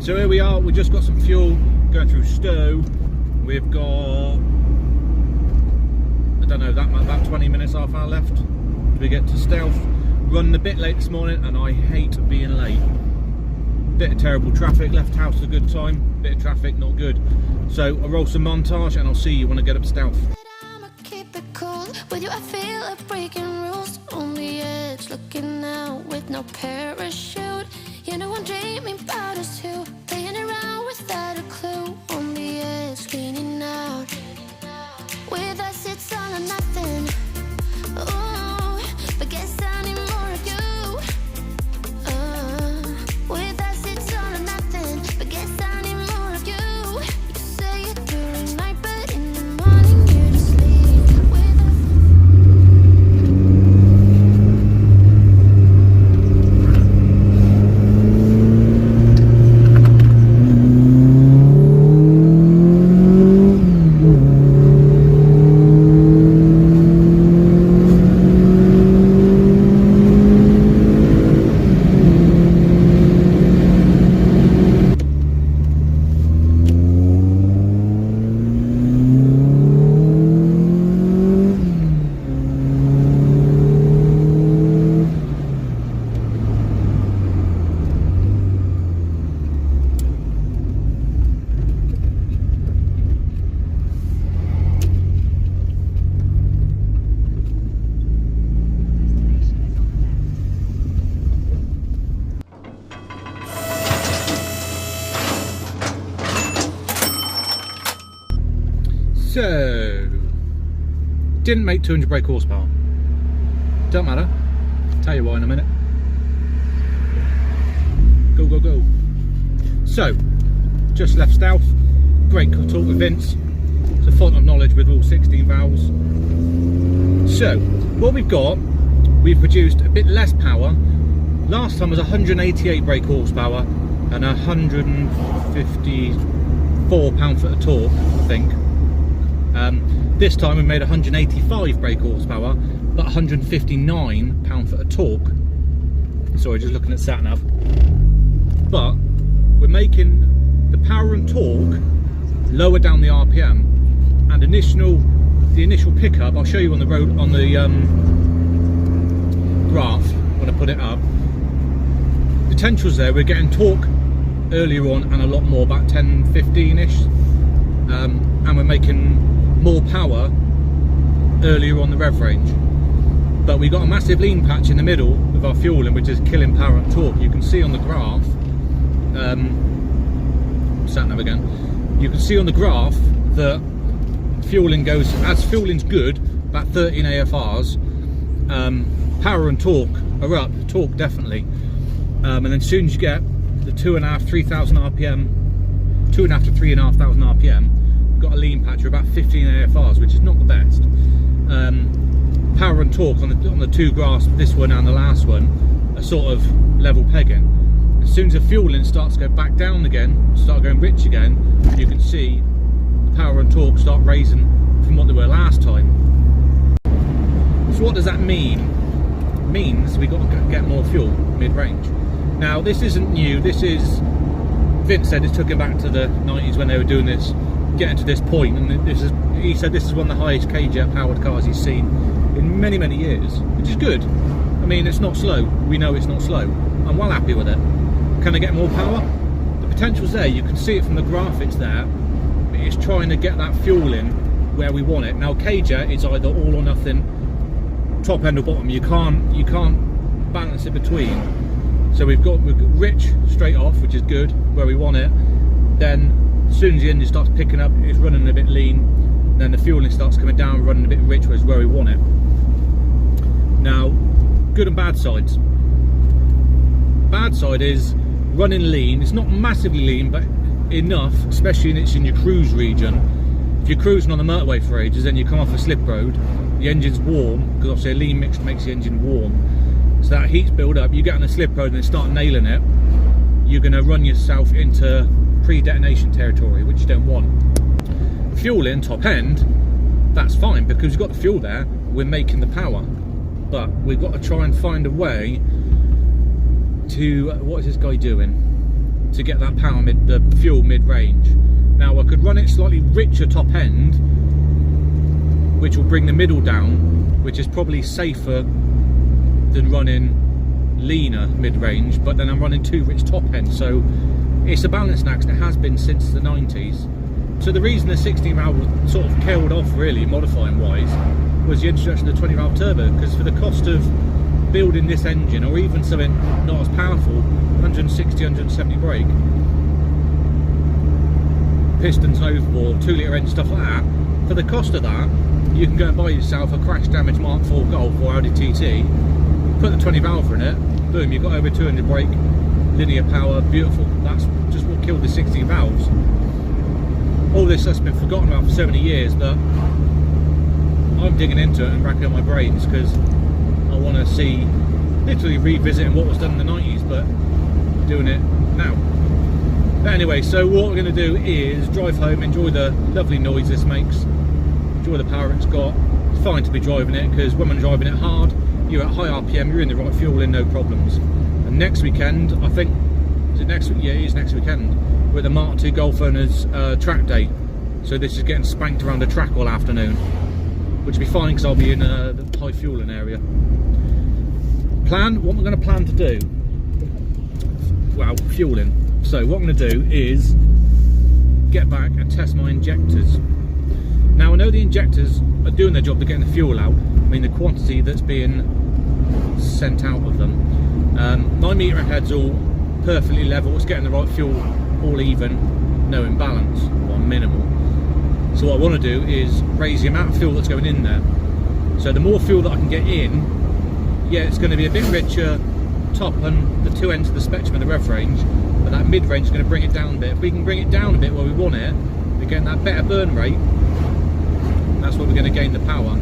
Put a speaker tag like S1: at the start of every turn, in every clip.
S1: So here we are, we just got some fuel going through Soooo. We've got, I don't know, about 20 minutes, half hour left till we get to Stealth. Running a bit late this morning and I hate being late. Bit of terrible traffic, left house at a good time, bit of traffic, not good. So I'll roll some montage and I'll see you when I get up Stealth.
S2: With you I feel like breaking rules on the edge, looking out with no parachute. You know I'm dreaming about us two, playing around without a clue. On the edge, leaning out. With us it's all or nothing. Ooh, but guess I need more of you. With us it's all or nothing, but guess I need more of you. You say it during night, but in the morning you're just sleep. With us.
S1: So, didn't make 200 brake horsepower. Don't matter. Tell you why in a minute. Go, go, go. So, just left Stealth. Great talk with Vince. It's a font of knowledge with all 16 valves. So, what we've got, we've produced a bit less power. Last time was 188 brake horsepower and 154 pound-foot of torque, I think. This time we made 185 brake horsepower, but 159 pound-foot of torque. Sorry, just looking at sat nav. But we're making the power and torque lower down the RPM, and the initial pickup. I'll show you on the road on the graph when I put it up. Potentials there. We're getting torque earlier on and a lot more, about 10-15ish, and we're making more power earlier on the rev range, but we got a massive lean patch in the middle with our fueling, which is killing power and torque. You can see on the graph, sat nav again, you can see on the graph that fueling goes, as fueling's good, about 13 AFRs, power and torque are up, torque definitely, and then as soon as you get the 2,500-3,000 RPM, 2,500 to 3,500 RPM, got a lean patch of about 15 AFRs, which is not the best. Power and torque on the two graphs, this one and the last one, are sort of level pegging. As soon as the fueling starts to go back down again, start going rich again, you can see the power and torque start raising from what they were last time. So what does that mean? It means we got to get more fuel mid-range. Now this isn't new. This is, Vince said it took him back to the 90s when they were doing this, getting to this point, and he said this is one of the highest k-jet powered cars he's seen in many years, which is good. I mean, it's not slow, we know it's not slow. I'm well happy with it. Can I get more power? The potential's there, you can see it from the graphics there. It's trying to get that fuel in where we want it. Now k-jet is either all or nothing, top end or bottom. You can't balance it between. So we've got rich straight off, which is good, where we want it. Then as soon as the engine starts picking up, it's running a bit lean, then the fueling starts coming down, running a bit rich, which is where we want it. Now, good and bad sides. Bad side is running lean. It's not massively lean, but enough, especially it's in your cruise region. If you're cruising on the motorway for ages, then you come off a slip road, the engine's warm, because obviously a lean mix makes the engine warm. So that heat's built up, you get on a slip road and then start nailing it, you're going to run yourself into pre-detonation territory, which you don't want. Fueling top end, that's fine because we've got the fuel there, we're making the power, but we've got to try and find a way to, what is this guy doing? to get that power the fuel mid-range. Now I could run it slightly richer top end, which will bring the middle down, which is probably safer than running leaner mid-range, but then I'm running too rich top end, so it's a balancing act, and it has been since the 90s. So the reason the 16 valve was sort of killed off really modifying wise was the introduction of the 20 valve turbo, because for the cost of building this engine, or even something not as powerful, 160, 170 brake, pistons and overboard, 2 litre engine, stuff like that, for the cost of that you can go and buy yourself a crash damaged Mark 4 Golf or Audi TT, put the 20 valve in it, boom, you've got over 200 brake, linear power, beautiful. That's just what killed the 16 valves. All this has been forgotten about for so many years, but I'm digging into it and racking up my brains because I want to see, literally revisiting what was done in the 90s, but doing it now. But anyway, so what we're going to do is drive home, enjoy the lovely noise this makes, enjoy the power it's got. It's fine to be driving it, because when I'm driving it hard, you're at high RPM, you're in the right fuel in, no problems. And next weekend, I think, is it next week? Yeah, it is next weekend. We're at the Mk2 Golf Owners track day. So this is getting spanked around the track all afternoon, which will be fine because I'll be in the high fueling area. What we're going to plan to do, well, fueling. So what I'm going to do is get back and test my injectors. Now I know the injectors are doing their job, they're getting the fuel out. I mean the quantity that's being sent out of them. My meter head's all perfectly level, it's getting the right fuel, all even, no imbalance, or minimal. So what I want to do is raise the amount of fuel that's going in there. So the more fuel that I can get in, yeah, it's going to be a bit richer top and the two ends of the spectrum of the rev range, but that mid-range is going to bring it down a bit. If we can bring it down a bit where we want it, we're getting that better burn rate, that's where we're going to gain the power.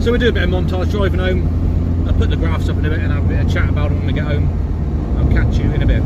S1: So we'll do a bit of montage driving home. I'll put the graphs up in a bit and have a bit of chat about it when we get home. I'll catch you in a bit.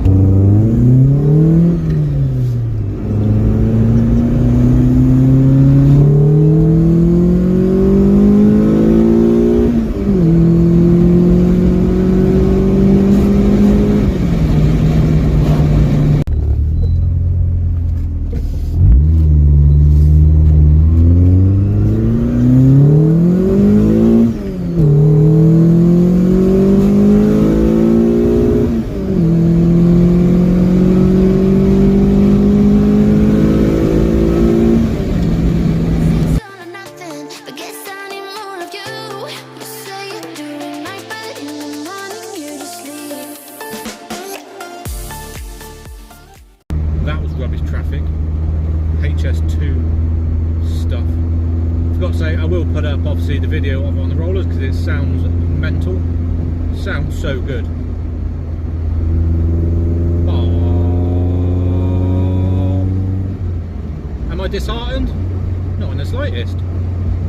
S1: That was rubbish traffic, HS2 stuff. Forgot to say, I will put up obviously the video of on the rollers because it sounds mental. It sounds so good. Oh. Am I disheartened? Not in the slightest.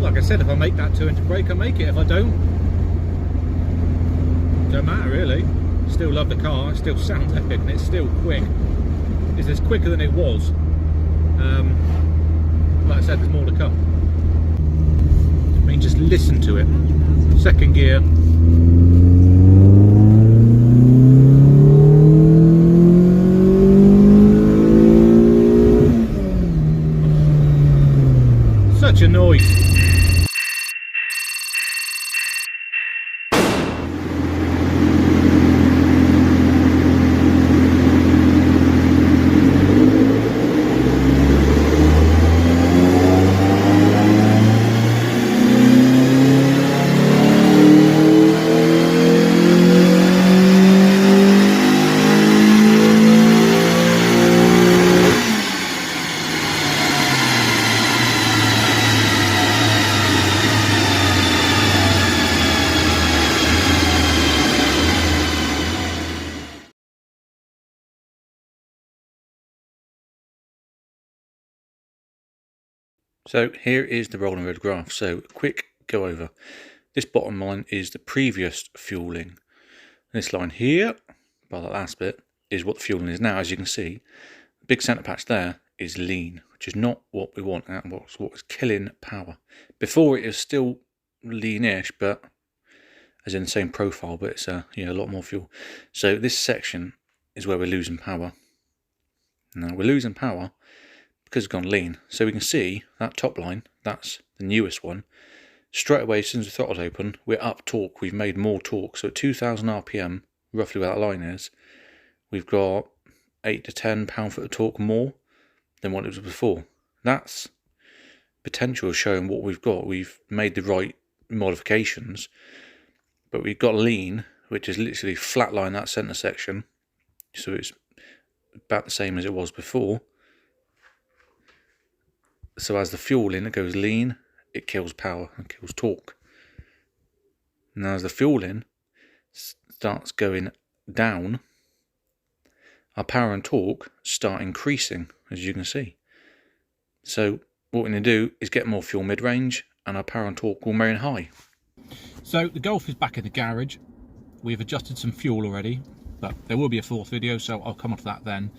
S1: Like I said, if I make that 2-inch brake, I make it. If I don't matter really. Still love the car, it still sounds epic, and it's still quick. It's quicker than it was. Like I said, there's more to come. I mean, just listen to it. Second gear. Such a noise. So here is the rolling road graph. So quick go over. This bottom line is the previous fueling. This line here, by that last bit, is what the fueling is now. As you can see, the big centre patch there is lean, which is not what we want, and what is killing power. Before it is still leanish, but as in the same profile, but it's a lot more fuel. So this section is where we're losing power. Now we're losing power because it's gone lean. So we can see that top line, that's the newest one. Straight away, as soon as the throttle's open, we're up torque. We've made more torque. So at 2000 RPM, roughly where that line is, we've got 8 to 10 pound-foot of torque more than what it was before. That's potential showing what we've got. We've made the right modifications, but we've got lean, which is literally flatline that centre section. So it's about the same as it was before. So as the fuel in, it goes lean, it kills power and kills torque. Now as the fuel in starts going down, our power and torque start increasing, as you can see. So what we're going to do is get more fuel mid-range and our power and torque will remain high. So the Golf is back in the garage. We've adjusted some fuel already, but there will be a fourth video, so I'll come on to that then.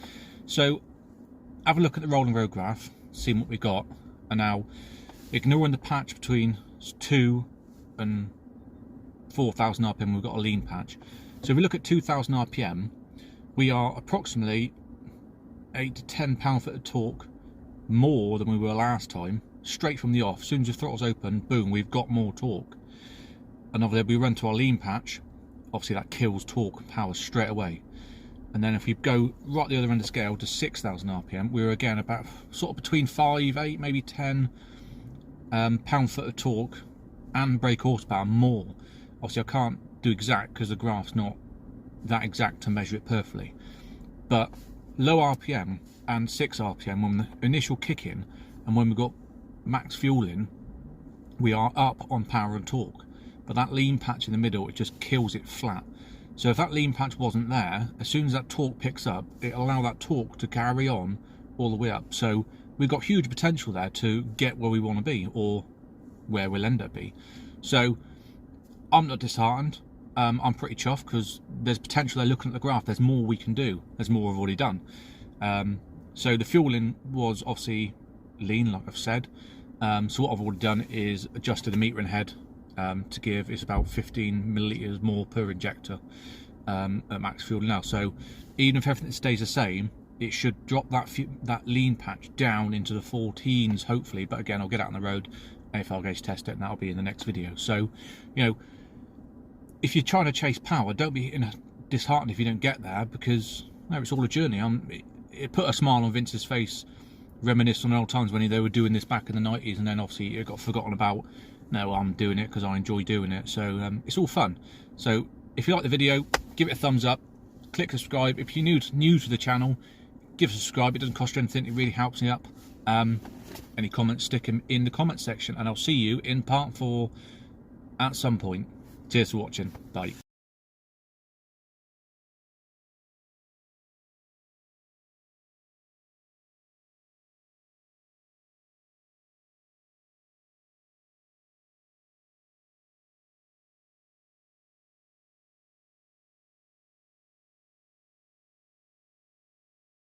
S1: So have a look at the rolling road graph, see what we've got. And now, ignoring the patch between 2 and 4000 RPM, we've got a lean patch. So if we look at 2000 RPM, we are approximately 8 to 10 pound-foot of torque more than we were last time, straight from the off. As soon as the throttle's open, boom, we've got more torque. And obviously we run to our lean patch, obviously that kills torque and power straight away. And then if we go right the other end of the scale to 6000 RPM, we're again about sort of between 5, 8, maybe 10 pound-foot of torque and brake horsepower more. Obviously I can't do exact because the graph's not that exact to measure it perfectly. But low RPM and 6 RPM, when the initial kick in and when we've got max fuel in, we are up on power and torque. But that lean patch in the middle, it just kills it flat. So if that lean patch wasn't there, as soon as that torque picks up, it'll allow that torque to carry on all the way up. So we've got huge potential there to get where we want to be, or where we'll end up be. So I'm not disheartened. I'm pretty chuffed because there's potential there. Looking at the graph, there's more we can do. There's more I've already done. So the fueling was obviously lean, like I've said. So what I've already done is adjusted the metering head to give is about 15 millilitres more per injector at max fuel now. So even if everything stays the same, it should drop that lean patch down into the 14s hopefully. But again, I'll get out on the road, AFL gauge test it, and that'll be in the next video. So you know, if you're trying to chase power, don't be disheartened if you don't get there, because no, it's all a journey. It put a smile on Vince's face, reminiscing on old times when they were doing this back in the 90s, and then obviously it got forgotten about. No, I'm doing it because I enjoy doing it. So it's all fun. So if you like the video, give it a thumbs up, click subscribe. If you're new to the channel, give us a subscribe. It doesn't cost you anything. It really helps me up. Any comments, stick them in the comment section, and I'll see you in part 4 at some point. Cheers for watching. Bye.